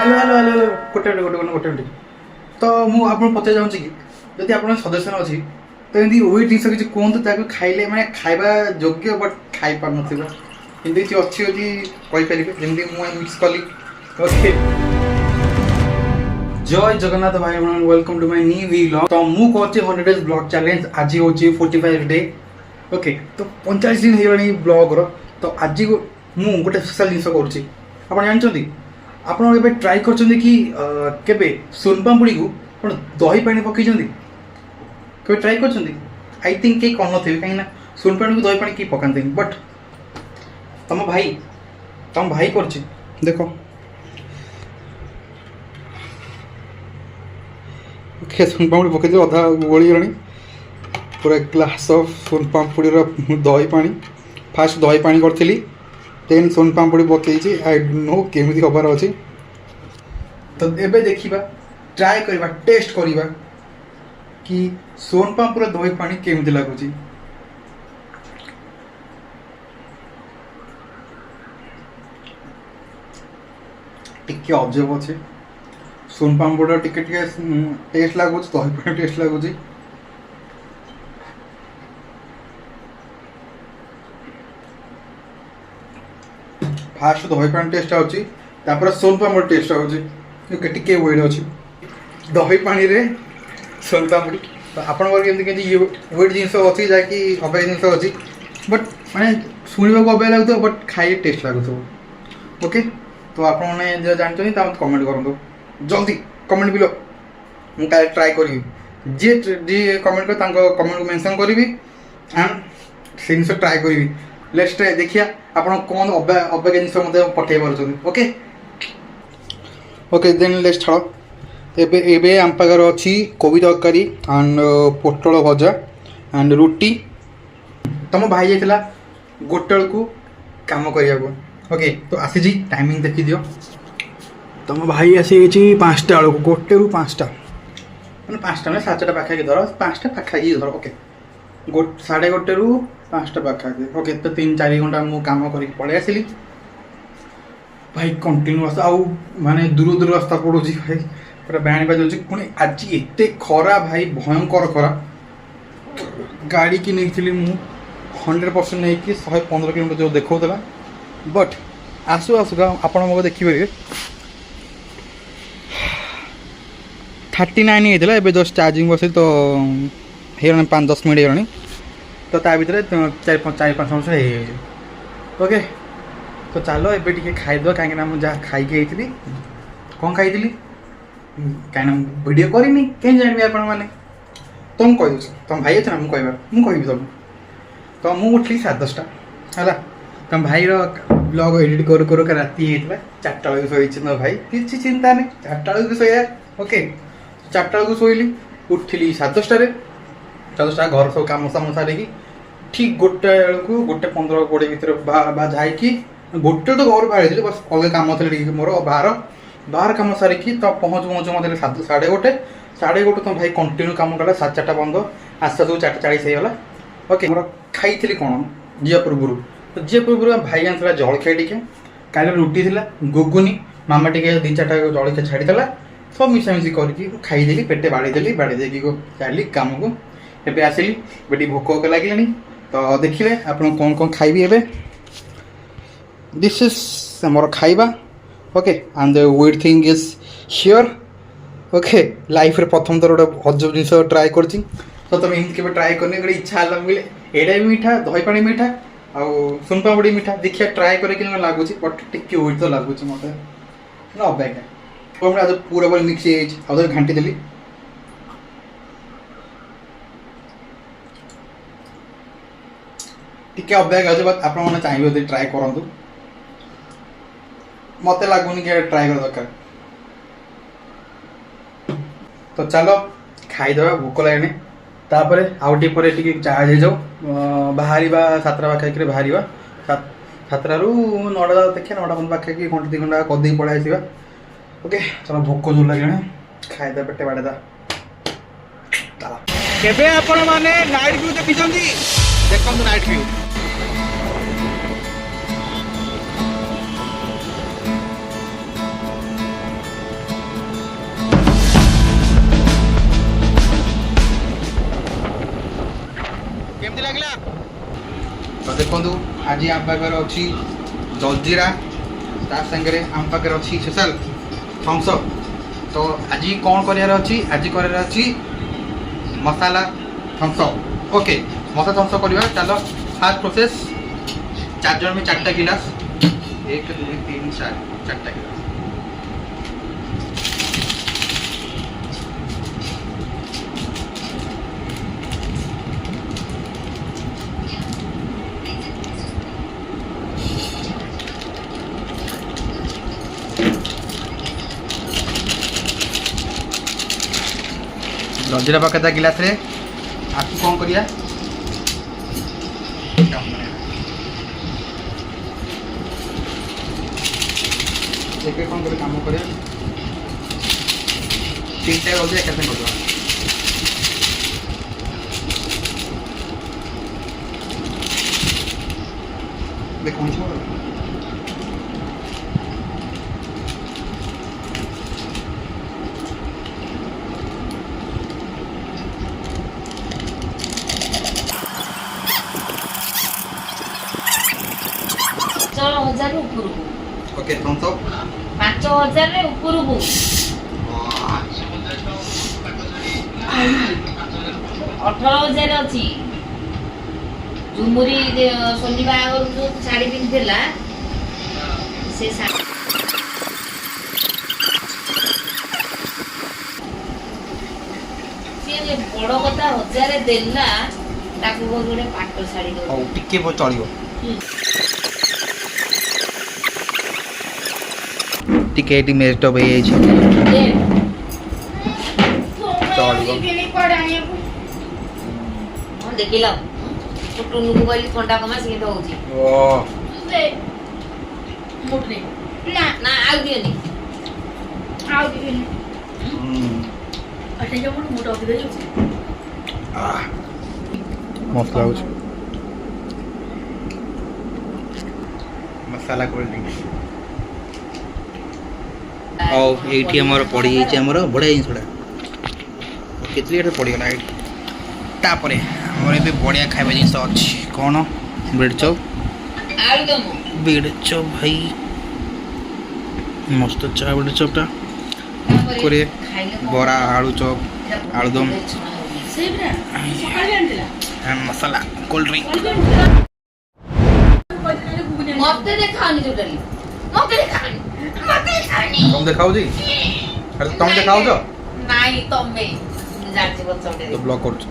Hello hello hello hello गोटे minute तो मुझे आपको पचार चाहूँगी कि जदि आप सजेसन अच्छी तो एमती ओई जिन किसी कहतु खाइले मैंने खाଇବା योग्य बट खाई पार ना किसी अच्छी अच्छी कहींपारे जमी मुझे मिक्स कली ओके। जय जगन्नाथ भाई welcome to my new vlog. तो मु कहते 100 डेज ब्लॉग चैलेंज आज हूँ 45 डे ओके। तो 45 दिन हो ब्लॉग रो। तो आज मुझे गोटे स्पेशल जिन करुँची आप जानते आप ट्राए कर केबे सोनपापुड़ी को दही पानी पकई के ट्राए कर आई थिंक कई कर थे कहीं सोनपापुड़ी को दही पानी कहीं पकाते बट तुम भाई कर देख ओके। सोनपापुड़ी पकई अधा गोली पूरा ग्लास ऑफ सोनपापुड़ी दही पानी फास्ट दही पानी करी देन सोनपापुड़ी पकई आई नो केमी खबर अच्छी। तो एबे देखिबा ट्राए करवा टेस्ट करवा कि सोनपापुड़ी दही पानी केमी लगुच। टिके अजब अच्छे सोनपापुड़ी टिके टेस्ट लगुच दही पानी टेस्ट लगुच। फास्ट दही पानी टेस्ट आउची तापर सोनपापुड़ी टेस्ट आउची टिके वेट अच्छी दही पानी रे सोनपापुड़ी। तो आपंकर केमती वेट जिनस अच्छी जहाँकि अबाय जिनस अच्छी बट माने शुणा अबाय लगुव बट खाई टेस्ट लगुव ओके। तो आपने जो जानते कमेंट करूँ जल्दी कमेंट बिलो मुझे ट्राए करी जी जी कमेंट कर कमेंट को मेंशन करी एंड से जिन ट्राए करी लेट्स ट्राई देखिए आप कौन अबाय जिनस मत पठे party okay okay. Then let's छाड़ एबे आम पाखर अच्छी कोबी तरकारी एंड पोटल भजा एंड रुटी। तुम भाई जाइला गोटे को काम करने ओके। तो आसी टाइमिंग देखी दियो तुम भाई आसी 5टा बेलू गोटे रू 5टा मैंने 5टा ना 7टा पाखापाखि धर 5टा पाखापाखि धर ओके 1:30 रू 5टा पाखापाखि ओके। तो 3-4 घंटा मुझे कम कर पलि आसली भाई कंटिन्यूअस आउ माने दूर दूर रास्ता पड़ू भाई पूरा बैंड बाजी पुणी आज एत खरा भाई भयंकर खरा गाड़ी की नहीं मु 100% नहीं कि 115 किलोमीटर जो देखा बट आसु आसुका आप देखिए 39 होता है जस्ट चार्जिंग बस तो हो 5-10 मिनट हो तो ता भर 4-5 मिनट ओके। तो चलो एबे खाईद कहीं मुझे खाई कौन खाई कहीं वीडियो करनी कहीं जानवी आपने तुम कह तुम भाई अच्छे ना मुझे तुम तो मुझे उठली 10:30 है तुम भाई ब्लॉग एडिट कर राति होता 4टा बेलू शोची ना भाई किसी चिंता नहीं 4टा बेलू शोया ओके। 4टा बेलू शोली उठिली 10:30 घर सब कम साम सारिकी ठीक 1टा बेलू 1:15-1:20 भितर जाइकी गोटे तो घर बाहर बस अलग कम थे मोर बाहर कम सारिकी तो पहुँच मतलब 1:30 तो भाई कंटिन्यू कम कला 4टा बंद आस्ते आस्ते 4:40 होगा ओके। मोर खाई कौन जी पूर्व तो जी पूर्व भाई आना जलखिया टी कल रुटी थी गुगुनी मामा टे 2-4टा जलखिया छाड़ीला सब मिसामिशी करके खाईदेली पेटे बाड़ीदेली बाड़ी चली कम को एबे आसली बेटी भोक लगे तो देखिए आप कौन कौन खाइबी एबे दिस इज मोर खाइबा okay and the weird thing is here okay. Life रे प्रथम थर गोटे अजब जिन ट्राए कर तो तुम एमती के ट्राए करने गोटे इच्छा है बोले एटा भी मीठा दही पानी मीठा आउ सोनपापुड़ी मीठा देखिए ट्राए करके लगुच बट टिके वेट तो लगुच मत अबाक आज पूरा बोले मिक्स हो घाटी देली टिके अबाक आज आप चाहिए ट्राए करूँ मत लगुनि कि ट्राए कर दरकार। तो चलो खाईदे भोक लगे तापर आउ टे चार्ज हो जाओ बाहर 7टा पाखापाखि बाहर 7टा रू 9टा देखिए 9टा पाखापाखि 1-2 घंटा कदे पड़े आसवा ओके। चलो भोक जो लगे खाईदे पेटे बाड़ेदा केबे आपण माने नाइट व्यू देखिछंती देखंतु नाइट व्यू ଦେଖନ୍ତୁ ଆଜି ଆମ ପାଖରେ ଅଛି ଜଲଜିରା ତା ସାଙ୍ଗରେ ଆମ ପାଖରେ ଅଛି ସ୍ପେଶାଲ ଥମ୍ସ ଅପ୍। ତ ଆଜି କ'ଣ କରିବାର ଅଛି ଆଜି କରିବାର ଅଛି masala Thums up. Okay masala Thums up କରିବା ଚାଲ। ଫାର୍ଷ୍ଟ ପ୍ରୋସେସ୍ 4 ଜଣ ପାଇଁ 4ଟା ଗିଲାସ 1 2 3 4 4ଟା ଗିଲାସ। ଜଲଜିରା ପକେଇଦା ଗିଲାସରେ। ଆକୁ କ'ଣ କରିବା ଏବେ କ'ଣ କରିବା କାମ କରିବା 3ଟା ଜଲଜିରା ଏକା ସାଙ୍ଗେ କରିଦେବା। ଦେଖନ୍ତୁ ଉପରକୁ ଓକେ ଥମ୍ସ ଅପ୍ 5,000 ଉପରକୁ 18,000 ଅଛି। ଝୁମୁରି ସୋନି ବାହାଘର ଯୋଉ ଶାଢ଼ୀ ପିନ୍ଧିଥିଲା ସେ ସିଏ ବଡ଼ କଥା 1,000 ଦେଲା ତାକୁ ଗୋଟେ ପାଟ ଶାଢ଼ୀ ହଉ ଟିକେ ଚଳିବ ଟିକେ ଏଠି ମେଜଟପ୍ ହେଇଯାଇଛି ଦେଖିଲ ଟୁନୁକୁ କହିଲି ଥଣ୍ଡା କମା ସେମିତି ହଉଛି ନା ନା ଆଉ ଦିଅନି ମସ୍ତ ଲାଗୁଛି ମସଲା କୋଲ୍ଡ ଡ୍ରିଙ୍କ୍ସ। ଆଉ ଏଇଠି ଆମର ପଡ଼ିଯାଇଛି ଆମର ବଢ଼ିଆ ଜିନିଷଟା କେତେ ଏଠି ପଡ଼ିଗଲା ଏଇଠି। ତାପରେ ଆମର ଏବେ ବଢ଼ିଆ ଖାଇବା ଜିନିଷ ଅଛି କ'ଣ ବ୍ରେଡ଼ ଚପ୍ ବ୍ରେଡ଼ ଚପ୍ ଭାଇ ମସ୍ତ ଚା ବ୍ରେଡ଼ ଚପ୍ଟା ପରେ ବରା ଆଳୁ ଚପ୍ ଆଳୁଦମ୍ ମସଲା କୋଲ୍ଡ ଡ୍ରିଙ୍କ୍। ତମେ ଦେଖାଉଛି ତମେ ଦେଖାଉଛ ନାଇଁ ତମେ ଜାଣିଛି ବ୍ଲକ୍ କରୁଛ